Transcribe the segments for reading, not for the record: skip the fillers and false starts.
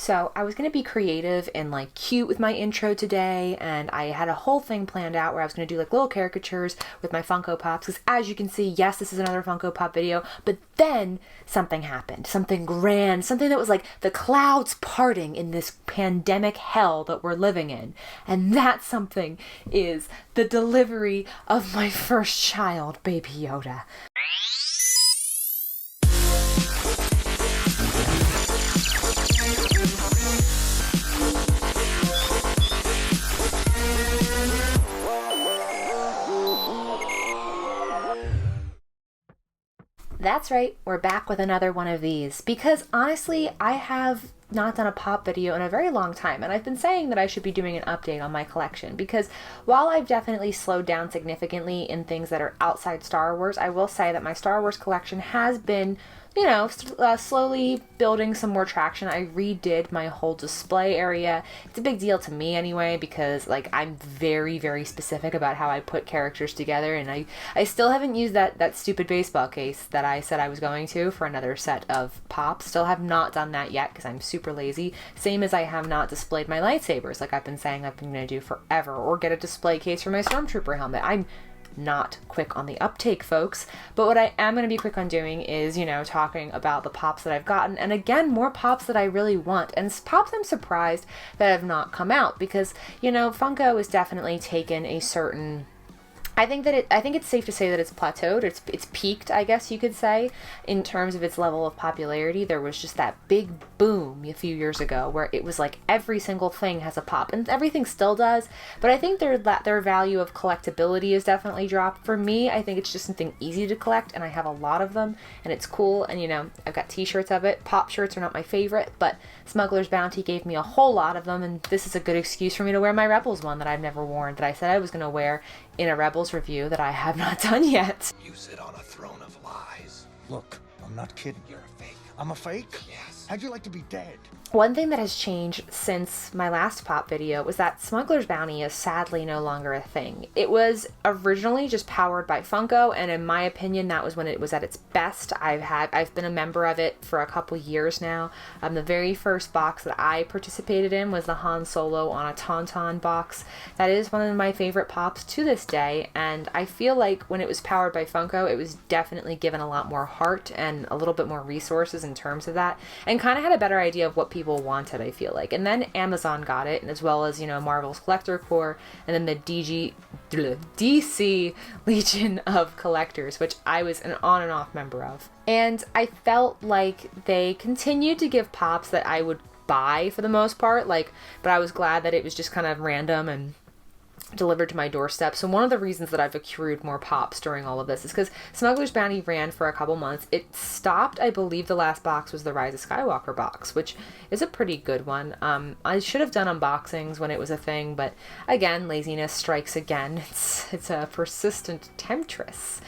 So I was going to be creative and like cute with my intro today, and I had a whole thing planned out where I was going to do like little caricatures with my Funko Pops, because as you can see, yes, this is another Funko Pop video, but then something happened, something grand, something that was like the clouds parting in this pandemic hell that we're living in. And that something is the delivery of my first child, Baby Yoda. That's right, we're back with another one of these, because honestly, I have not done a pop video in a very long time, and I've been saying that I should be doing an update on my collection, because while I've definitely slowed down significantly in things that are outside Star Wars, I will say that my Star Wars collection has been, you know, slowly building some more traction. I redid my whole display area. It's a big deal to me anyway, because like I'm very, very specific about how I put characters together, and I still haven't used that stupid baseball case that I said I was going to for another set of pops. Still have not done that yet because I'm super lazy. Same as I have not displayed my lightsabers like I've been saying I've been going to do forever, or get a display case for my Stormtrooper helmet. I'm not quick on the uptake, folks, but what I am going to be quick on doing is, you know, talking about the pops that I've gotten, and again, more pops that I really want, and pops I'm surprised that have not come out, because, you know, Funko has definitely taken a certain, I think it's safe to say that it's plateaued. It's peaked, I guess you could say, in terms of its level of popularity. There was just that big boom a few years ago where it was like every single thing has a pop, and everything still does, but I think their value of collectability has definitely dropped. For me, I think it's just something easy to collect, and I have a lot of them, and it's cool, and you know, I've got t-shirts of it. Pop shirts are not my favorite, but Smuggler's Bounty gave me a whole lot of them, and this is a good excuse for me to wear my Rebels one that I've never worn, that I said I was going to wear in a Rebels review that I have not done yet. You sit on a throne of lies. Look, I'm not kidding. You're a fake. I'm a fake? Yes. How'd you like to be dead? One thing that has changed since my last pop video was that Smuggler's Bounty is sadly no longer a thing. It was originally just powered by Funko, and in my opinion, that was when it was at its best. I've been a member of it for a couple years now. The very first box that I participated in was the Han Solo on a Tauntaun box. That is one of my favorite pops to this day, and I feel like when it was powered by Funko, it was definitely given a lot more heart and a little bit more resources in terms of that, and kind of had a better idea of what people wanted, I feel like. And then Amazon got it, and as well as, you know, Marvel's Collector Corps, and then the DC Legion of Collectors, which I was an on and off member of. And I felt like they continued to give pops that I would buy for the most part, like, but I was glad that it was just kind of random and delivered to my doorstep. So one of the reasons that I've accrued more pops during all of this is because Smuggler's Bounty ran for a couple months. It stopped, I believe the last box was the Rise of Skywalker box, which is a pretty good one. I should have done unboxings when it was a thing, but again, laziness strikes again. It's a persistent temptress.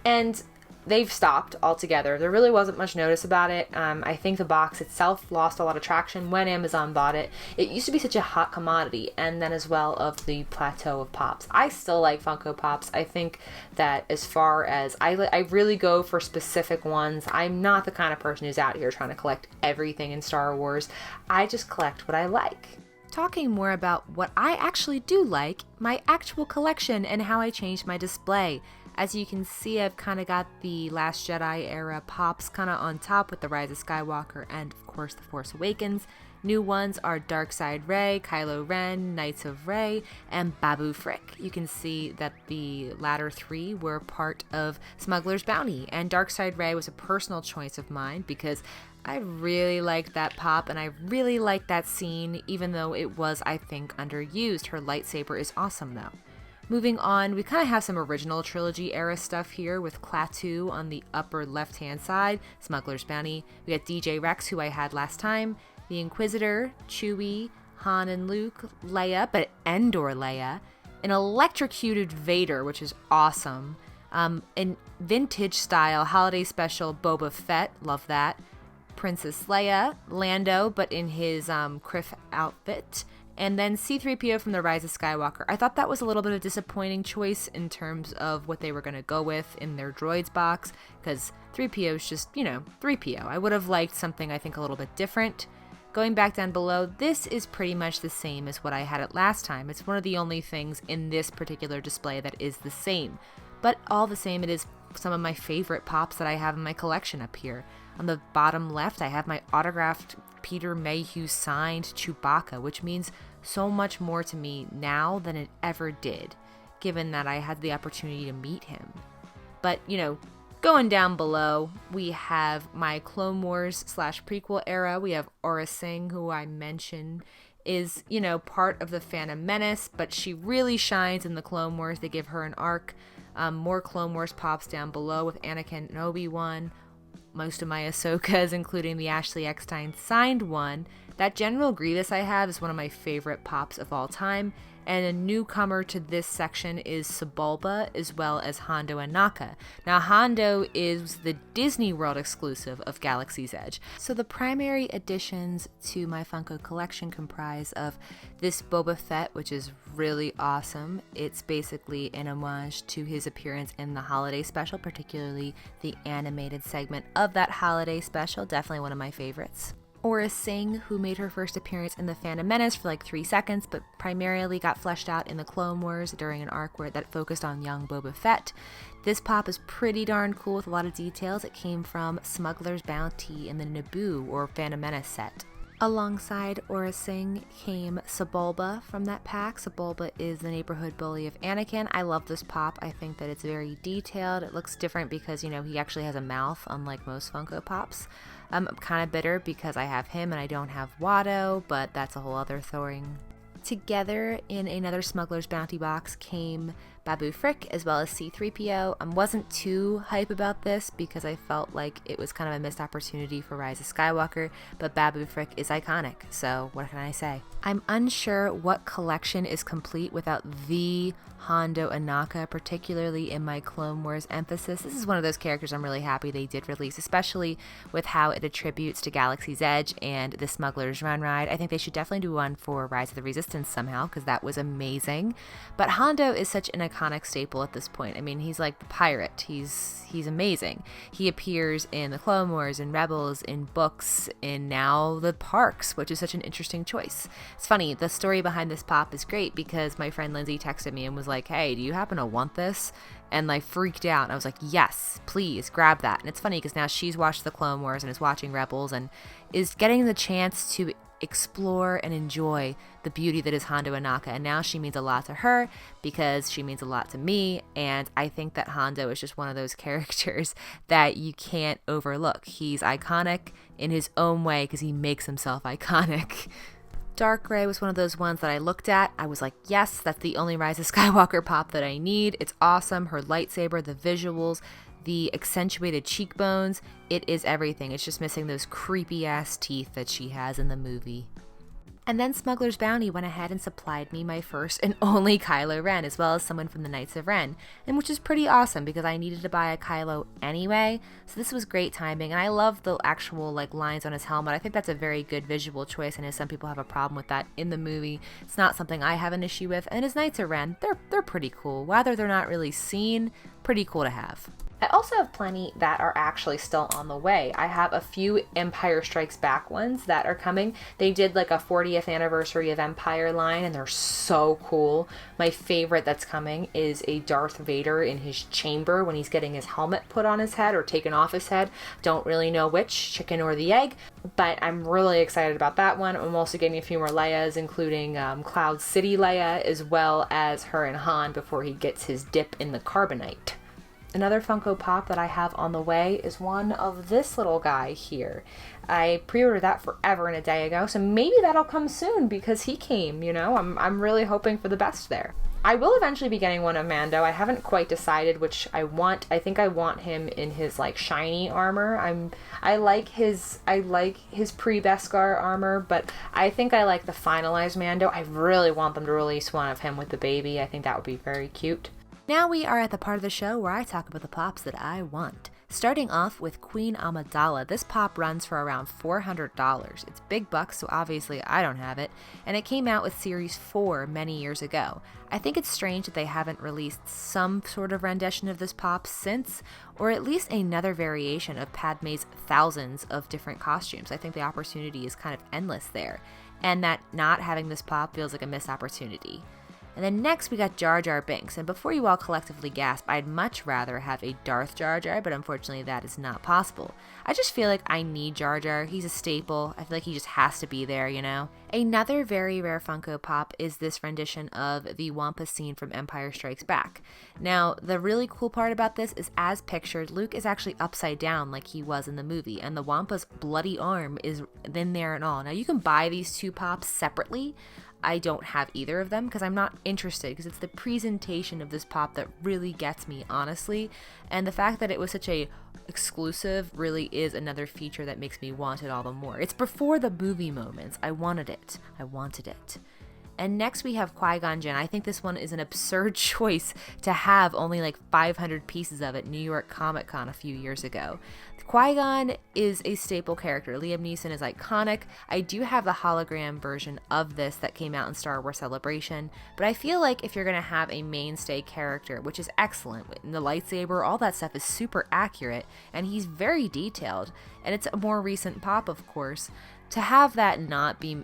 And they've stopped altogether. There really wasn't much notice about it. I think the box itself lost a lot of traction when Amazon bought it. It used to be such a hot commodity, and then as well of the plateau of pops. I still like Funko Pops. I think that as far as I really go for specific ones. I'm not the kind of person who's out here trying to collect everything in Star Wars. I just collect what I like. Talking more about what I actually do like, my actual collection, and how I changed my display. As you can see, I've kind of got the Last Jedi era pops kind of on top with the Rise of Skywalker and, of course, The Force Awakens. New ones are Darkseid Rey, Kylo Ren, Knights of Rey, and Babu Frick. You can see that the latter three were part of Smuggler's Bounty, and Darkseid Rey was a personal choice of mine because I really liked that pop, and I really liked that scene, even though it was, I think, underused. Her lightsaber is awesome, though. Moving on, we kind of have some original trilogy era stuff here with Klaatu on the upper left-hand side, Smuggler's Bounty. We got DJ Rex, who I had last time, the Inquisitor, Chewie, Han and Luke, Leia, but Endor Leia, an electrocuted Vader, which is awesome, an vintage style holiday special Boba Fett, love that, Princess Leia, Lando, but in his Criff outfit, and then C-3PO from The Rise of Skywalker. I thought that was a little bit of a disappointing choice in terms of what they were going to go with in their droids box, because 3PO is just, you know, 3PO. I would have liked something, I think, a little bit different. Going back down below, this is pretty much the same as what I had it last time. It's one of the only things in this particular display that is the same. But all the same, it is some of my favorite pops that I have in my collection up here. On the bottom left, I have my autographed Peter Mayhew signed Chewbacca, which means so much more to me now than it ever did, given that I had the opportunity to meet him. But, going down below, we have my Clone Wars / prequel era. We have Aura Singh, who I mentioned is, part of the Phantom Menace, but she really shines in the Clone Wars. They give her an arc. More Clone Wars pops down below with Anakin and Obi-Wan. Most of my Ahsokas, including the Ashley Eckstein signed one. That General Grievous I have is one of my favorite pops of all time. And a newcomer to this section is SEBULBA, as well as Hondo and Naka. Now, Hondo is the Disney World exclusive of Galaxy's Edge. So the primary additions to my Funko collection comprise of this Boba Fett, which is really awesome. It's basically an homage to his appearance in the holiday special, particularly the animated segment of that holiday special. Definitely one of my favorites. Aura Singh, who made her first appearance in The Phantom Menace for like 3 seconds, but primarily got fleshed out in the Clone Wars during an arc that focused on young Boba Fett. This pop is pretty darn cool with a lot of details. It came from Smuggler's Bounty in the Naboo or Phantom Menace set. Alongside Aura Singh came SEBULBA from that pack. SEBULBA is the neighborhood bully of Anakin. I love this pop. I think that it's very detailed. It looks different because, he actually has a mouth, unlike most Funko Pops. I'm kind of bitter because I have him and I don't have Watto, but that's a whole other thing. Together in another Smuggler's Bounty box came Babu Frick as well as C-3PO. I wasn't too hype about this because I felt like it was kind of a missed opportunity for Rise of Skywalker, but Babu Frick is iconic, so what can I say? I'm unsure what collection is complete without the Hondo and Naka, particularly in my Clone Wars emphasis. This is one of those characters I'm really happy they did release, especially with how it attributes to Galaxy's Edge and the Smuggler's Run ride. I think they should definitely do one for Rise of the Resistance somehow, because that was amazing. But Hondo is such an iconic staple at this point. I mean, he's like the pirate. He's amazing. He appears in the Clone Wars, in Rebels, in books, in now the parks, which is such an interesting choice. It's funny, the story behind this pop is great because my friend Lindsay texted me and was like, hey, do you happen to want this? And like freaked out. And I was like, yes, please grab that. And it's funny because now she's watched the Clone Wars and is watching Rebels and is getting the chance to explore and enjoy the beauty that is Hondo and Naka. And now she means a lot to her because she means a lot to me. And I think that Hondo is just one of those characters that you can't overlook. He's iconic in his own way because he makes himself iconic. Dark Gray was one of those ones that I looked at. I was like, yes, that's the only Rise of Skywalker pop that I need. It's awesome. Her lightsaber, the visuals, the accentuated cheekbones. It is everything. It's just missing those creepy ass teeth that she has in the movie. And then Smuggler's Bounty went ahead and supplied me my first and only Kylo Ren, as well as someone from the Knights of Ren, and which is pretty awesome because I needed to buy a Kylo anyway, so this was great timing. And I love the actual lines on his helmet. I think that's a very good visual choice. I know some people have a problem with that in the movie. It's not something I have an issue with. And his Knights of Ren, they're pretty cool. Whether they're not really seen, pretty cool to have. I also have plenty that are actually still on the way. I have a few Empire Strikes Back ones that are coming. They did a 40th anniversary of Empire line and they're so cool. My favorite that's coming is a Darth Vader in his chamber when he's getting his helmet put on his head or taken off his head. Don't really know which, chicken or the egg, but I'm really excited about that one. I'm also getting a few more Leias, including Cloud City Leia, as well as her and Han before he gets his dip in the carbonite. Another Funko Pop that I have on the way is one of this little guy here. I pre-ordered that forever and a day ago, so maybe that'll come soon because he came, I'm really hoping for the best there. I will eventually be getting one of Mando. I haven't quite decided which I want. I think I want him in his shiny armor. I like his pre-Beskar armor, but I think I like the finalized Mando. I really want them to release one of him with the baby. I think that would be very cute. Now we are at the part of the show where I talk about the pops that I want. Starting off with Queen Amidala, this pop runs for around $400. It's big bucks, so obviously I don't have it, and it came out with Series 4 many years ago. I think it's strange that they haven't released some sort of rendition of this pop since, or at least another variation of Padme's thousands of different costumes. I think the opportunity is kind of endless there, and that not having this pop feels like a missed opportunity. And then next we got Jar Jar Binks, and before you all collectively gasp, I'd much rather have a Darth Jar Jar, but unfortunately that is not possible. I just feel like I need Jar Jar. He's a staple. I feel like he just has to be there, you know? Another very rare Funko Pop is this rendition of the Wampa scene from Empire Strikes Back. Now, the really cool part about this is, as pictured, Luke is actually upside down like he was in the movie, and the Wampa's bloody arm is in there and all. Now, you can buy these two pops separately. I don't have either of them because I'm not interested, because it's the presentation of this pop that really gets me, honestly, and the fact that it was such a exclusive really is another feature that makes me want it all the more. It's before the movie moments. I wanted it. And next we have Qui-Gon Jinn. I think this one is an absurd choice to have only like 500 pieces of it New York Comic Con a few years ago. Qui-Gon is a staple character. Liam Neeson is iconic. I do have the hologram version of this that came out in Star Wars Celebration, but I feel like if you're going to have a mainstay character, which is excellent, in the lightsaber, all that stuff is super accurate, and he's very detailed, and it's a more recent pop, of course, to have that not be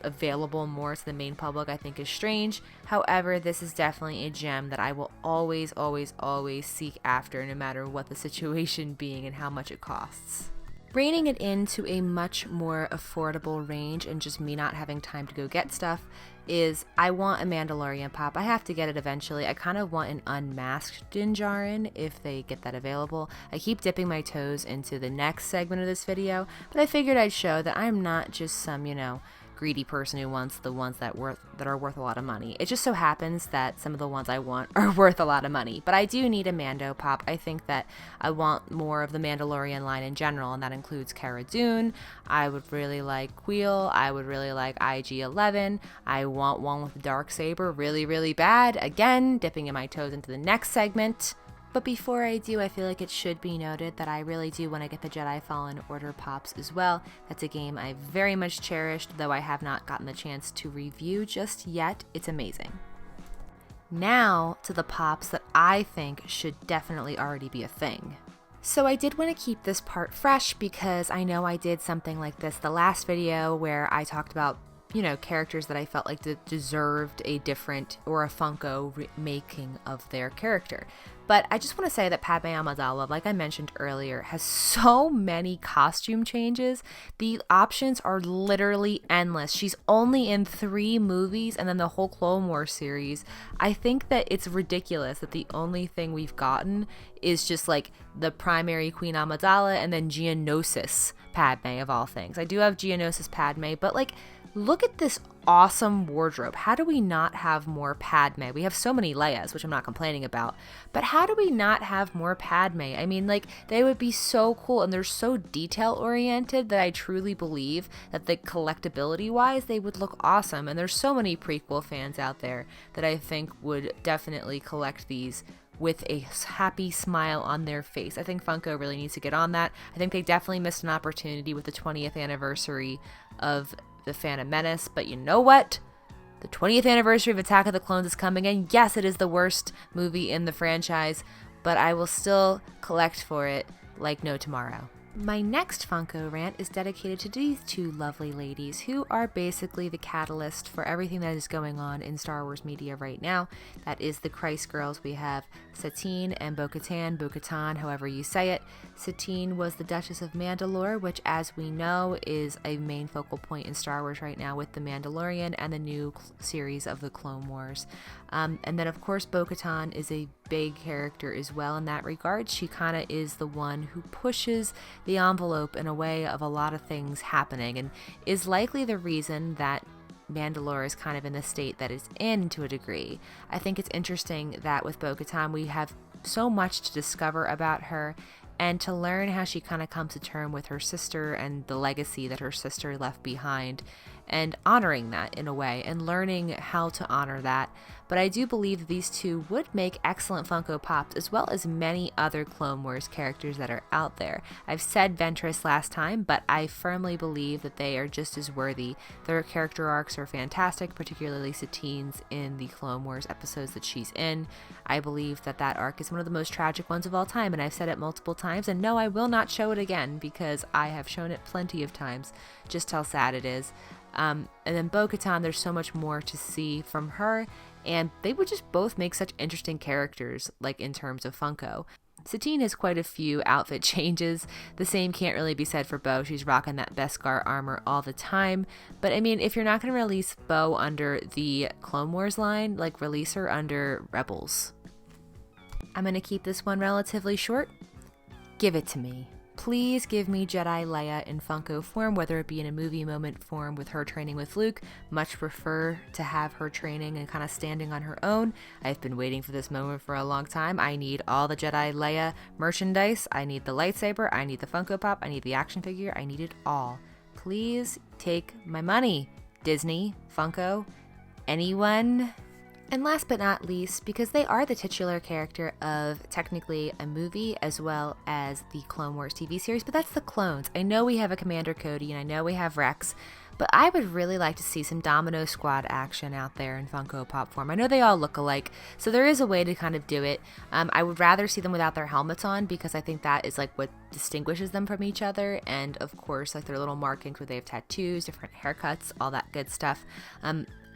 available more to the main public, I think is strange. However, this is definitely a gem that I will always, always, always seek after, no matter what the situation being and how much it costs. Reining it into a much more affordable range and just me not having time to go get stuff is I want a Mandalorian pop. I have to get it eventually. I kind of want an unmasked Din Djarin if they get that available. I keep dipping my toes into the next segment of this video, but I figured I'd show that I'm not just some, greedy person who wants the ones that are worth a lot of money. It just so happens that some of the ones I want are worth a lot of money, but I do need a Mando pop. I think that I want more of the Mandalorian line in general, and that includes Cara Dune. I would really like Queel. I would really like IG-11. I want one with a Darksaber really, really bad. Again, dipping in my toes into the next segment. But before I do, I feel like it should be noted that I really do want to get the Jedi Fallen Order pops as well. That's a game I very much cherished, though I have not gotten the chance to review just yet. It's amazing. Now to the pops that I think should definitely already be a thing. So I did want to keep this part fresh because I know I did something like this the last video where I talked about characters that I felt like deserved a different or a Funko making of their character. But I just want to say that Padme Amidala, like I mentioned earlier, has so many costume changes. The options are literally endless. She's only in 3 movies and then the whole Clone Wars series. I think that it's ridiculous that the only thing we've gotten is just like the primary Queen Amidala and then Geonosis Padme of all things. I do have Geonosis Padme, but like, look at this awesome wardrobe. How do we not have more Padme? We have so many Leias, which I'm not complaining about, but how do we not have more Padme? I mean, like, they would be so cool, and they're so detail oriented that I truly believe that the collectability wise, they would look awesome. And there's so many prequel fans out there that I think would definitely collect these with a happy smile on their face. I think Funko really needs to get on that. I think they definitely missed an opportunity with the 20th anniversary of The Phantom Menace, but you know what? The 20th anniversary of Attack of the Clones is coming, and yes, it is the worst movie in the franchise, but I will still collect for it like no tomorrow. My next Funko rant is dedicated to these two lovely ladies who are basically the catalyst for everything that is going on in Star Wars media right now. That is the Christ girls. We have Satine and Bo-Katan, however you say it. Satine was the Duchess of Mandalore, which, as we know, is a main focal point in Star Wars right now with The Mandalorian and the new series of the Clone Wars. And then, of course, Bo-Katan is a big character as well in that regard. She kind of is the one who pushes the envelope in a way of a lot of things happening and is likely the reason that Mandalore is kind of in the state that it's in to a degree. I think it's interesting that with Bo-Katan we have so much to discover about her and to learn how she kind of comes to terms with her sister and the legacy that her sister left behind. and honoring that in a way and learning how to honor that. But I do believe that these two would make excellent Funko Pops, as well as many other Clone Wars characters that are out there. I've said Ventress last time, but I firmly believe that they are just as worthy. Their character arcs are fantastic, particularly Satine's in the Clone Wars episodes that she's in. I believe that that arc is one of the most tragic ones of all time, and I've said it multiple times, and no, I will not show it again, because I have shown it plenty of times, just how sad it is. And then Bo-Katan, there's so much more to see from her, and they would just both make such interesting characters, like in terms of Funko. Satine has quite a few outfit changes. The same can't really be said for Bo. She's rocking that Beskar armor all the time. But I mean, if you're not going to release Bo under the Clone Wars line, like release her under Rebels. I'm going to keep this one relatively short. Give it to me. Please give me Jedi Leia in Funko form, whether it be in a movie moment form with her training with Luke. Much prefer to have her training and kind of standing on her own. I've been waiting for this moment for a long time. I need all the Jedi Leia merchandise. I need the lightsaber. I need the Funko Pop. I need the action figure. I need it all. Please take my money. Disney, Funko, anyone. And last but not least, because they are the titular character of technically a movie as well as the Clone Wars TV series, but that's the clones. I know we have a Commander Cody and I know we have Rex, but I would really like to see some Domino Squad action out there in Funko Pop form. I know they all look alike, so there is a way to kind of do it. I would rather see them without their helmets on, because I think that is like what distinguishes them from each other, and of course like their little markings where they have tattoos, different haircuts, all that good stuff.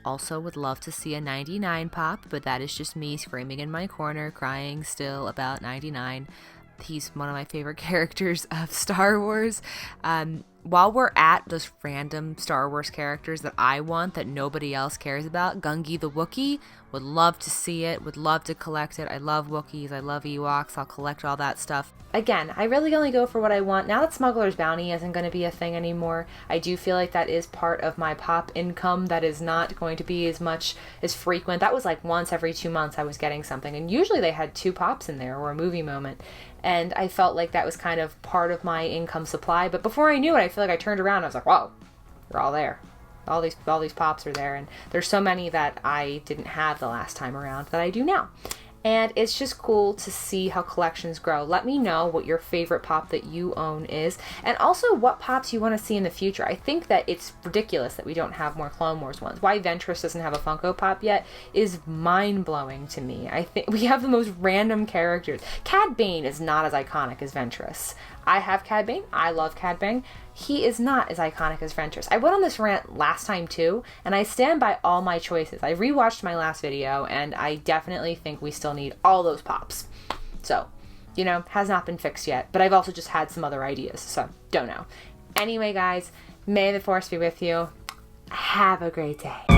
Also would love to see a 99 pop, but that is just me screaming in my corner, crying still about 99. He's one of my favorite characters of Star Wars. While we're at those random Star Wars characters that I want that nobody else cares about, Gungi the Wookiee, would love to see it, would love to collect it. I love Wookiees, I love Ewoks, I'll collect all that stuff. Again, I really only go for what I want. Now that Smuggler's Bounty isn't going to be a thing anymore, I do feel like that is part of my pop income that is not going to be as much as frequent. That was like once every 2 months I was getting something, and usually they had 2 pops in there or a movie moment. And I felt like that was kind of part of my income supply. But before I knew it, I feel like I turned around and I was like, whoa, they're all there. All these pops are there. And there's so many that I didn't have the last time around that I do now. And it's just cool to see how collections grow. Let me know what your favorite pop that you own is, and also what pops you want to see in the future. I think that it's ridiculous that we don't have more Clone Wars ones. Why Ventress doesn't have a Funko Pop yet is mind-blowing to me. I think we have the most random characters. Cad Bane is not as iconic as Ventress. I have Cad Bane. I love Cad Bane. He is not as iconic as Ventress. I went on this rant last time too, and I stand by all my choices. I rewatched my last video, and I definitely think we still need all those pops. So, you know, has not been fixed yet, but I've also just had some other ideas, so don't know. Anyway, guys, may the Force be with you. Have a great day.